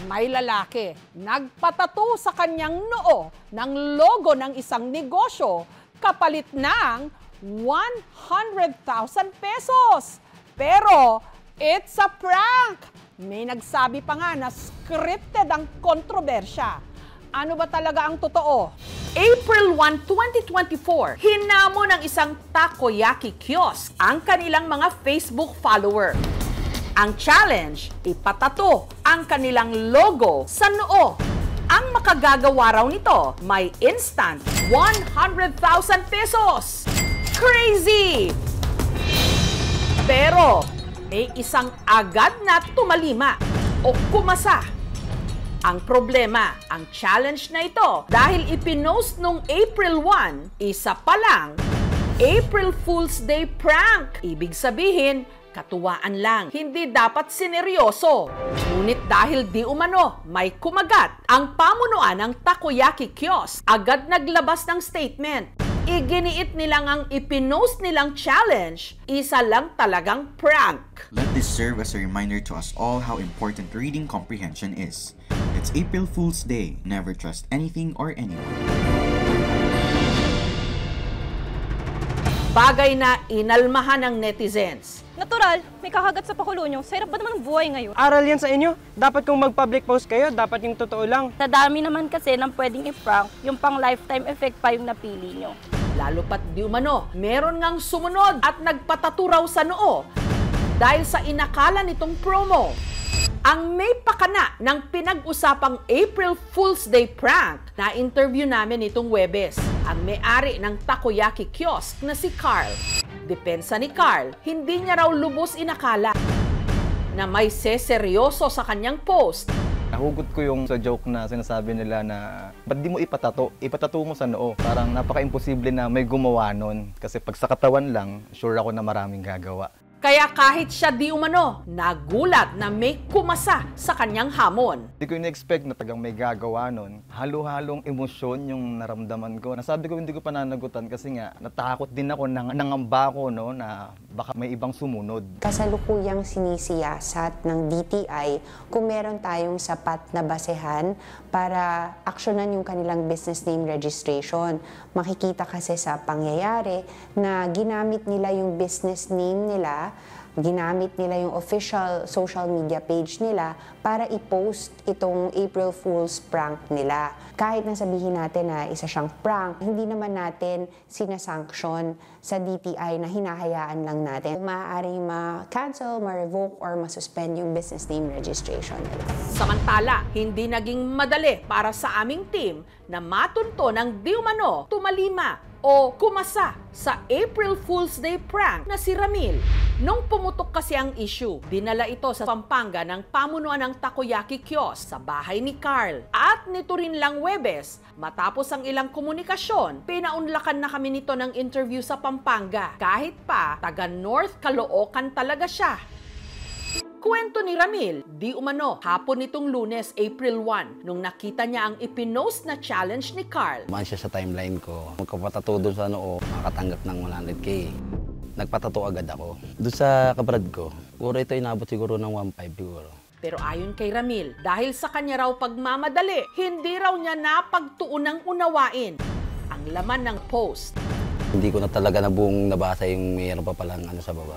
May lalaki nagpatato sa kanyang noo ng logo ng isang negosyo kapalit ng 100,000 pesos. Pero it's a prank. May nagsabi pa nga na scripted ang kontrobersya. Ano ba talaga ang totoo? April 1, 2024, hinamo ng isang takoyaki kiosk ang kanilang mga Facebook follower. Ang challenge, ipatato ang kanilang logo sa noo. Ang makagagawa raw nito, may instant 100,000 pesos. Crazy! Pero may isang agad na tumalima o kumasa. Ang problema, ang challenge na ito, dahil ipinost nung April 1, isa pa lang, April Fool's Day prank. Ibig sabihin, katuwaan lang, hindi dapat sineryoso. Ngunit dahil di umano may kumagat, ang pamunuan ng takoyaki kiosk agad naglabas ng statement. Iginiit nilang ang ipinost nilang challenge, isa lang talagang prank. Let this serve as a reminder to us all how important reading comprehension is. It's April Fool's Day. Never trust anything or anyone. Bagay na inalmahan ng netizens. Natural, may kakagat sa pakulo nyo. Sa hirap ba naman ang buhay ngayon? Aral yan sa inyo. Dapat kung mag-public post kayo, dapat yung totoo lang. Sa dami naman kasi ng pwedeng i-prank, yung pang lifetime effect pa yung napili nyo. Lalo pat di umano, meron ngang sumunod at nagpataturaw sa noo dahil sa inakala nitong promo. Ang may pakana ng pinag-usapang April Fool's Day prank na interview namin itong Huwebes, ang may-ari ng takoyaki kiosk na si Carl. Depensa ni Carl, hindi niya raw lubos inakala na may seseryoso sa kanyang post. Nahugot ko yung sa joke na sinasabi nila na ba't di mo ipatato? Ipatato mo sa noo. Parang napaka-imposible na may gumawa nun. Kasi pag sa katawan lang, sure ako na maraming gagawa. Kaya kahit siya di umano, nagulat na may kumasa sa kanyang hamon. Hindi ko in-expect na tagang may gagawa nun. Halo-halong emosyon yung naramdaman ko. Nasabi ko hindi ko pananagutan kasi nga natakot din ako, nangamba ko no, na baka may ibang sumunod. Kasalukuyang sinisiyasat ng DTI kung meron tayong sapat na basehan para aksyonan yung kanilang business name registration. Makikita kasi sa pangyayari na ginamit nila yung business name nila, ginamit nila yung official social media page nila para i-post itong April Fool's prank nila. Kahit na sabihin natin na isa siyang prank, hindi naman natin sinasanction sa DTI na hinahayaan lang natin. Maaaring ma-cancel, ma-revoke, or ma-suspend yung business name registration nila. Samantala, hindi naging madali para sa aming team na matunto ng di umano, tumalima o kumasa sa April Fool's Day prank na si Ramil. Nung pumutok kasi ang issue, dinala ito sa Pampanga ng pamunuan ng takoyaki kiosk sa bahay ni Carl. At nito rin lang Huwebes, matapos ang ilang komunikasyon, pinaunlakan na kami nito ng interview sa Pampanga. Kahit pa, taga North Caloocan talaga siya. Kwento ni Ramil, di umano, hapon nitong Lunes, April 1, nung nakita niya ang ipinost na challenge ni Carl. Man siya sa timeline ko. Magkapatato doon sa noo, makatanggap ng 100K. Nagpatato agad ako. Doon sa kabrad ko, siguro ito inabot siguro ng 1.5 siguro. Pero ayon kay Ramil, dahil sa kanya raw pagmamadali, hindi raw niya napagtuunang unawain ang laman ng post. Hindi ko na talaga na buong nabasa yung mayroon pa palang ano sa baba.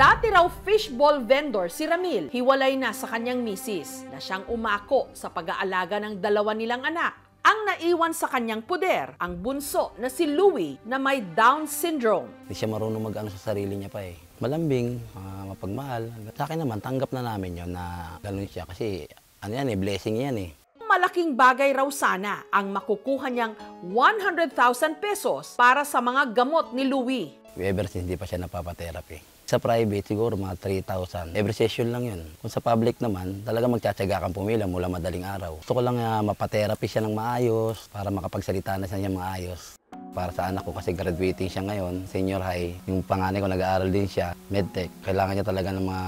Dati raw fishball vendor si Ramil, hiwalay na sa kanyang misis na siyang umako sa pag-aalaga ng dalawa nilang anak. Ang naiwan sa kanyang puder, ang bunso na si Louie na may Down syndrome. Hindi siya marunong mag-ano sa sarili niya pa eh. Malambing, mapagmahal. Sa akin naman, tanggap na namin yun na gano'n siya kasi ano yan eh, blessing yan eh. Malaking bagay raw sana ang makukuha niyang 100,000 pesos para sa mga gamot ni Louie. Ever since hindi pa siya napapatherapy. Sa private, siguro mga 3,000. Every session lang yun. Kung sa public naman, talaga magtsatsaga kang pumila mula madaling araw. Gusto ko lang mapatherapy siya ng maayos para makapagsalita na siya maayos. Para sa anak ko kasi graduating siya ngayon, senior high. Yung panganay ko nag-aaral din siya, medtech. Kailangan niya talaga ng mga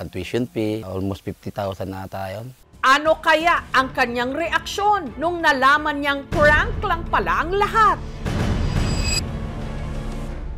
tuition fee, almost 50,000 na ata yun. Ano kaya ang kanyang reaksyon nung nalaman niyang prank lang pala ang lahat?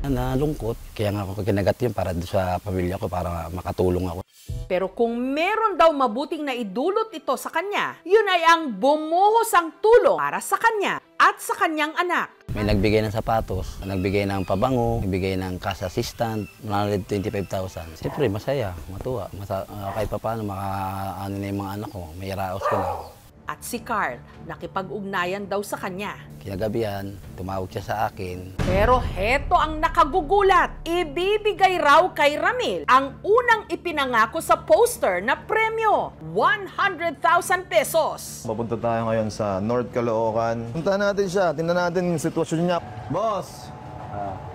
Nalungkot, kaya nga ako kinagat yun para doon sa pamilya ko, para makatulong ako. Pero kung meron daw mabuting naidulot ito sa kanya, yun ay ang bumuhos ang tulong para sa kanya at sa kanyang anak. May nagbigay ng sapatos, nagbigay ng pabango, nagbigay ng cash assistant, 125,000. Siyempre, masaya, matuwa. Kahit pa paano, makaano na yung mga anak ko, may raos ko na. At si Carl, nakipag-ugnayan daw sa kanya. Kinagabihan, tumawag siya sa akin. Pero heto ang nakagugulat. Ibibigay raw kay Ramil ang unang ipinangako sa poster na premyo, 100,000 pesos. Papunta tayo ngayon sa North Caloocan. Punta natin siya, tingnan natin yung sitwasyon niya. Boss!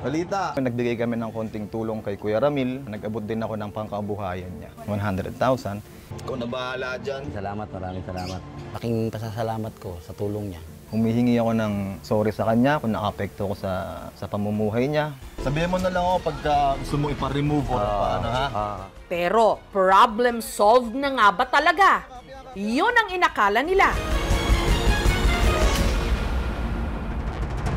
Balita! Nagbigay kami ng konting tulong kay Kuya Ramil. Nag-abot din ako ng pangkabuhayan niya, 100,000. Ikaw na bahala dyan. Salamat, maraming salamat. Laking pasasalamat ko sa tulong niya. Humihingi ako ng sorry sa kanya kung naka-apekto ko sa pamumuhay niya. Sabihin mo na lang ako pagka gusto mo ipa-remove o paano ha? Pero problem solved na nga ba talaga? Yun ang inakala nila.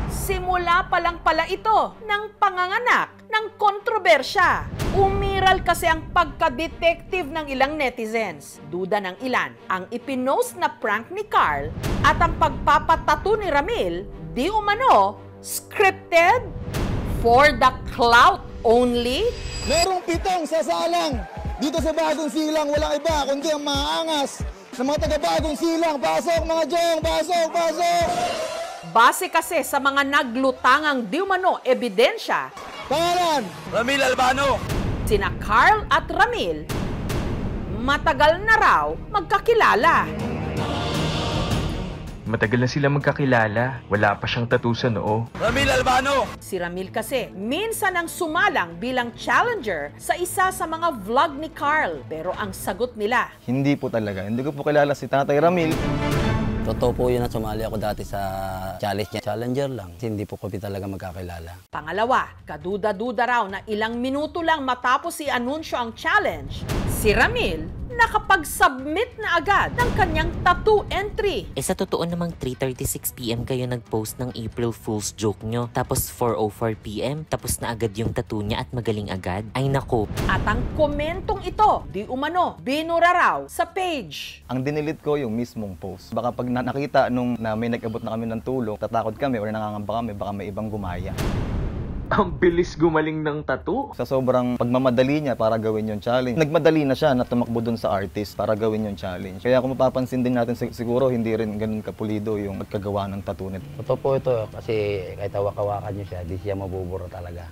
Simula pa lang pala ito ng panganganak ng kontrobersya. Umiral kasi ang pagka-detective ng ilang netizens. Duda ng ilan ang ipinost na prank ni Carl at ang pagpapatato ni Ramil, di umano, scripted? For the clout only? Merong 7 sasalang dito sa Bagong Silang. Walang iba kundi ang maangas ng mga taga-Bagong Silang. Pasok mga Jong! Pasok! Pasok! Base kasi sa mga naglutangang di umano ebidensya, Pangalan! Ramil Albano! sina Carl at Ramil, matagal na raw magkakilala. Matagal na sila magkakilala. Wala pa siyang tattoo sa noo. Ramil Albano! Si Ramil kasi minsan ang sumalang bilang challenger sa isa sa mga vlog ni Carl. Pero ang sagot nila, Hindi po talaga. Hindi ko po kilala si Tatay Ramil. Totoo po yun na sumali ako dati sa challenge niya. Challenger lang. Hindi po kami talaga magkakilala. pangalawa, kaduda-duda raw na ilang minuto lang matapos i-anunsyo ang challenge, si Ramil nakapag-submit na agad ng kanyang tattoo entry. Sa totoo namang 3:36 PM kayo nag-post ng April Fool's joke nyo. Tapos 4:04 PM, tapos na agad yung tattoo niya at magaling agad. Ay nako. At ang komentong ito, di umano, binura raw sa page. Ang dinilit ko yung mismong post. Baka pag nakita nung na may nag-abot na kami ng tulong, tatakot kami or nangangamba kami, baka may ibang gumaya. Ang bilis gumaling ng tattoo. Sa sobrang pagmamadali niya para gawin yung challenge, nagmadali na siya na tumakbo dun sa artist para gawin yung challenge. Kaya kung mapapansin din natin, siguro hindi rin ganun kapulido yung magkagawa ng tattoo nito. Totoo po ito kasi kahit hawak-hawakan niyo siya, di siya mabubura talaga.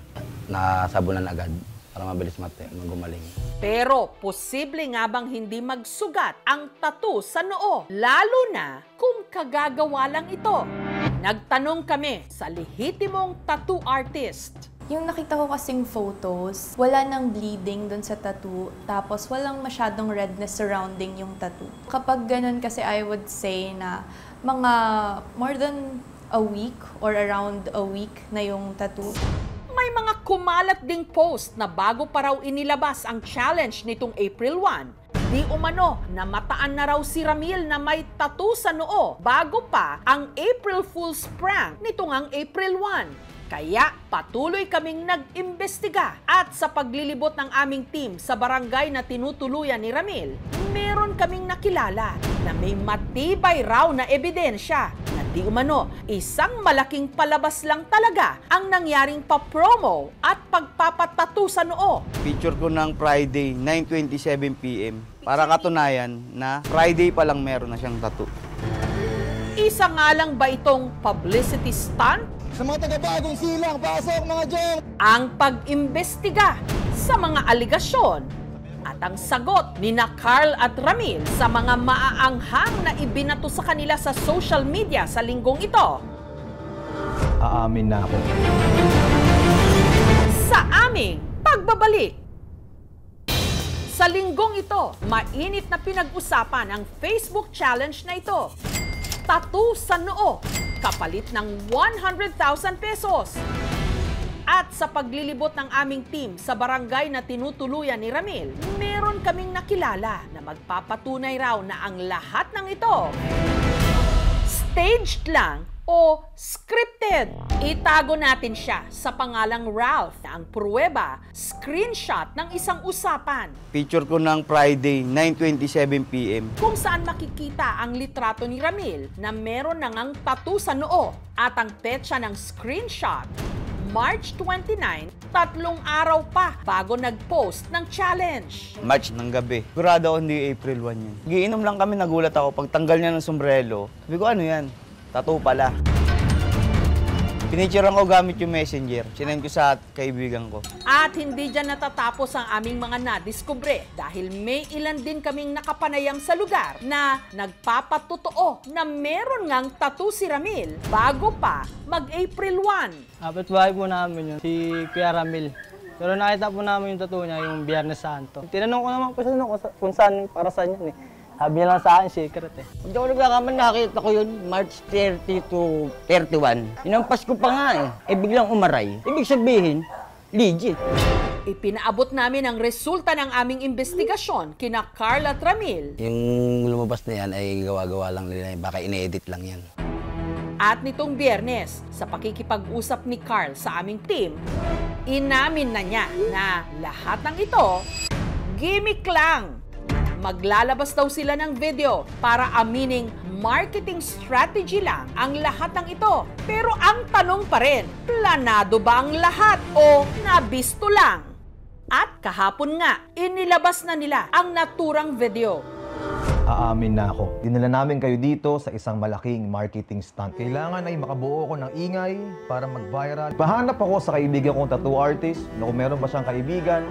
Nasabunan agad para mabilis gumaling. Pero posible nga bang hindi magsugat ang tattoo sa noo? Lalo na kung kagagawa lang ito. Nagtanong kami sa lehitimong tattoo artist. Yung nakita ko kasing photos, wala nang bleeding dun sa tattoo, tapos walang masyadong redness surrounding yung tattoo. Kapag ganun kasi I would say na mga more than a week or around a week na yung tattoo. May mga kumalat ding post na bago pa raw inilabas ang challenge nitong April 1, di umano namataan na raw si Ramil na may tattoo sa noo bago pa ang April Fool's prank nitong ang April 1. Kaya patuloy kaming nag-imbestiga at sa paglilibot ng aming team sa barangay na tinutuluyan ni Ramil, meron kaming nakilala na may matibay raw na ebidensya na di umano isang malaking palabas lang talaga ang nangyaring pa-promo at pagpapatattoo sa noo. Picture ko ng Friday, 9:27 PM. Para katunayan na Friday pa lang meron na siyang tattoo. Isa nga lang ba itong publicity stunt? Sa mga taga-Bagong Silang, pasok mga Jong! Ang pag-imbestiga sa mga aligasyon at ang sagot ni na Carl at Ramil sa mga maaanghang na ibinato sa kanila sa social media sa linggong ito. Aamin na ako. Sa aming pagbabalik. Sa linggong ito, mainit na pinag-usapan ang Facebook challenge na ito. Tattoo sa noo, kapalit ng 100,000 pesos. At sa paglilibot ng aming team sa barangay na tinutuluyan ni Ramil, meron kaming nakilala na magpapatunay raw na ang lahat ng ito Staged lang o scripted? Itago natin siya sa pangalang Ralph na ang pruweba, screenshot ng isang usapan Picture ko ng Friday, 9:27 p.m. kung saan makikita ang litrato ni Ramil na meron na ngang tattoo sa noo at ang petsa ng screenshot, March 29, 3 araw pa bago nag-post ng challenge. March ng gabi. Sigurado ako hindi April 1 yan. Giinom lang kami, nagulat ako. Pagtanggal niya ng sombrero, sabi ko, ano yan? Tattoo pala. Pinicturean ko gamit yung messenger. Sinend ko sa kaibigan ko. At hindi dyan natatapos ang aming mga nadiskubre dahil may ilan din kaming nakapanayam sa lugar na nagpapatotoo na meron ngang tattoo si Ramil bago pa mag-April 1. Kapitbahay po namin yun, si Kuya Ramil. Pero nakita po namin yung tattoo niya, yung Biyernes Santo. Tinanong ko naman po siya kung saan, para saan yun eh. Sabi niya lang sa akin, secret eh. Hindi ako nagkakaman, nakita ko yun, March 30 to 31. Inampas ko pa nga eh. Biglang umaray. Ibig sabihin, legit. Ipinaabot namin ang resulta ng aming investigasyon kina Carl at Ramil. Yung lumabas na yan ay gawa-gawa lang nila, baka ine-edit lang yan. At nitong Biyernes, sa pakikipag-usap ni Carl sa aming team, inamin na niya na lahat ng ito, gimmick lang. Maglalabas daw sila ng video para amining marketing strategy lang ang lahat ng ito. Pero ang tanong pa rin, planado ba ang lahat o nabisto lang? At kahapon nga, inilabas na nila ang naturang video. Aamin na ako. Dinala namin kayo dito sa isang malaking marketing stunt. Kailangan ay makabuo ko ng ingay para mag-viral. Pahanap ako sa kaibigan kong tattoo artist na kung meron ba siyang kaibigan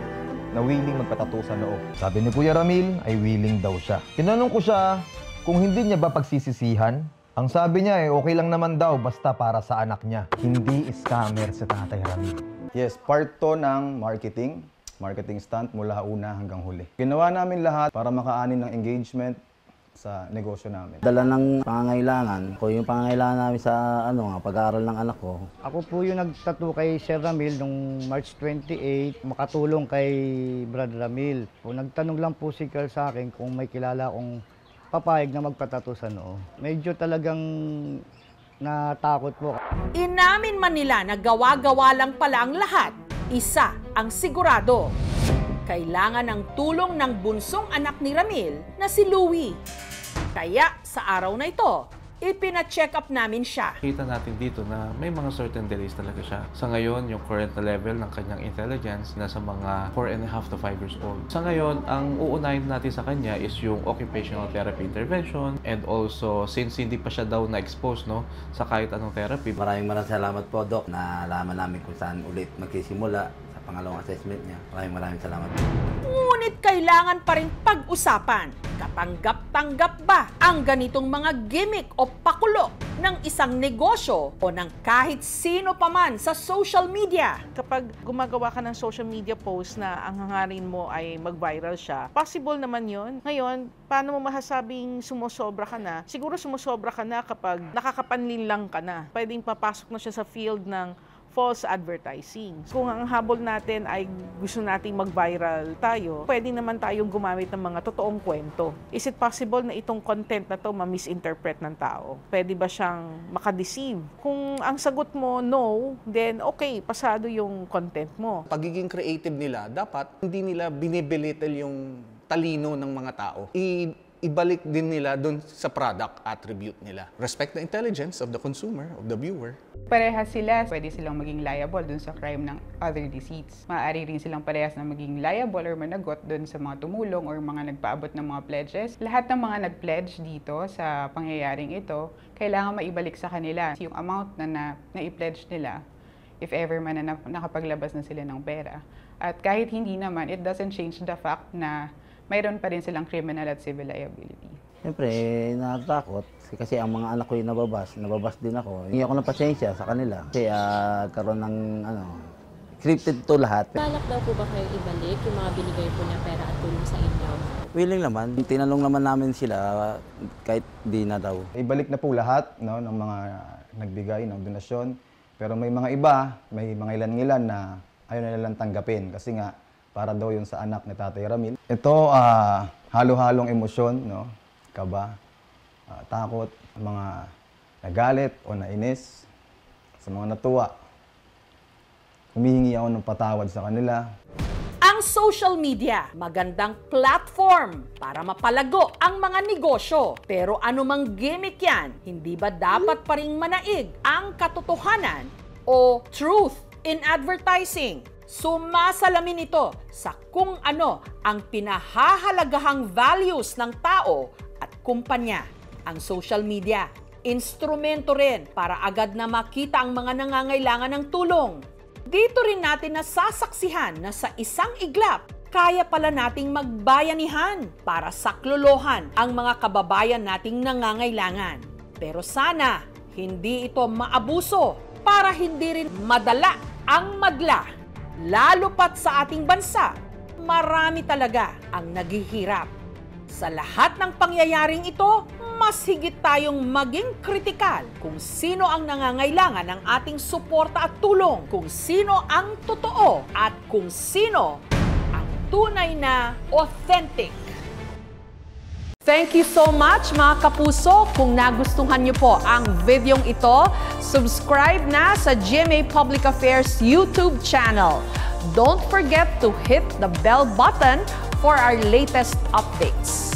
na willing magpatattoo sa noo. Sabi ni Kuya Ramil ay willing daw siya. Tinanong ko siya kung hindi niya ba pagsisisihan. Ang sabi niya ay okay lang naman daw basta para sa anak niya. Hindi scammer si Tatay Ramil. Yes, part to ng marketing stunt mula una hanggang huli. Ginawa namin lahat para makaanin ng engagement sa negosyo namin. Dala ng pangangailangan, kung yung pangangailangan namin sa pag-aaral ng anak ko. Ako po yung nagtattoo kay Sir Ramil nung March 28, makatulong kay Brad Ramil. Nagtanong lang po si Carl sa akin kung may kilala akong papayag na magpatattoo sa noo. Medyo talagang natakot po. Inamin man nila na gawa-gawa lang pala ang lahat. Isa ang sigurado. Kailangan ng tulong ng bunsong anak ni Ramil na si Louie. Kaya sa araw na ito, ipina-check up namin siya. Kita natin dito na may mga certain delays talaga siya. Sa ngayon, yung current level ng kanyang intelligence nasa mga 4.5 to 5 years old. Sa ngayon, ang uunahin natin sa kanya is yung occupational therapy intervention and also since hindi pa siya daw na-expose sa kahit anong therapy. Maraming salamat po, Doc, na alaman namin kung saan ulit magsisimula sa pangalawang assessment niya. Maraming salamat. Ngunit kailangan pa rin pag-usapan. Katanggap-tanggap ba ang ganitong mga gimmick o pakulo ng isang negosyo o ng kahit sino pa man sa social media? Kapag gumagawa ka ng social media post na ang hangarin mo ay mag-viral siya, possible naman yon. Ngayon, paano mo masasabing sumusobra ka na? Siguro sumusobra ka na kapag nakakapanlin lang ka na. Pwedeng papasok na siya sa field ng false advertising. Kung ang habol natin ay gusto nating mag-viral tayo, pwede naman tayong gumamit ng mga totoong kwento. Is it possible na itong content na to ma-misinterpret ng tao? Pwede ba siyang makadeceive? Kung ang sagot mo no, then okay, pasado yung content mo. Pagiging creative nila, dapat hindi nila binibelittle yung talino ng mga tao. Ibalik din nila dun sa product attribute nila. Respect the intelligence of the consumer, of the viewer. Parehas sila, pwede silang maging liable dun sa crime ng other deceits. Maaari rin silang parehas na maging liable or managot dun sa mga tumulong or mga nagpaabot ng mga pledges. Lahat ng mga nag-pledge dito sa pangyayaring ito, kailangan maibalik sa kanila yung amount na i-pledge nila if ever man na nakapaglabas na sila ng pera. At kahit hindi naman, it doesn't change the fact na mayroon pa rin silang criminal at civil liability. Siyempre, natatakot. Kasi ang mga anak ko yung nababas din ako. Hindi ako ng pasensya sa kanila. Kasi karoon ng scripted to lahat. Balak daw po ba kayo ibalik yung mga binigay po na pera at tulong sa inyo? Willing naman. Tinanong naman namin sila kahit di na daw. Ibalik na po lahat ng mga nagbigay ng donasyon. Pero may mga iba, may mga ilan-ilan na ayaw na nilang tanggapin. Kasi nga, para daw yun sa anak ni Tatay Ramil. Ito, halo-halong emosyon, kaba, takot, mga nagalit o nainis, sa mga natuwa, humihingi ako ng patawad sa kanila. Ang social media, magandang platform para mapalago ang mga negosyo. Pero anumang gimmick yan, hindi ba dapat pa ring manaig ang katotohanan o truth in advertising? Sumasalamin ito sa kung ano ang pinahahalagahang values ng tao at kumpanya. Ang social media, instrumento rin para agad na makita ang mga nangangailangan ng tulong. Dito rin natin nasasaksihan na sa isang iglap, kaya pala nating magbayanihan para saklolohan ang mga kababayan nating nangangailangan. Pero sana, hindi ito maabuso para hindi rin madala ang madla. Lalo pat sa ating bansa, marami talaga ang naghihirap. Sa lahat ng pangyayaring ito, mas higit tayong maging kritikal kung sino ang nangangailangan ng ating suporta at tulong, kung sino ang totoo at kung sino ang tunay na authentic. Thank you so much mga kapuso. Kung nagustuhan niyo po ang videong ito, subscribe na sa GMA Public Affairs YouTube channel. Don't forget to hit the bell button for our latest updates.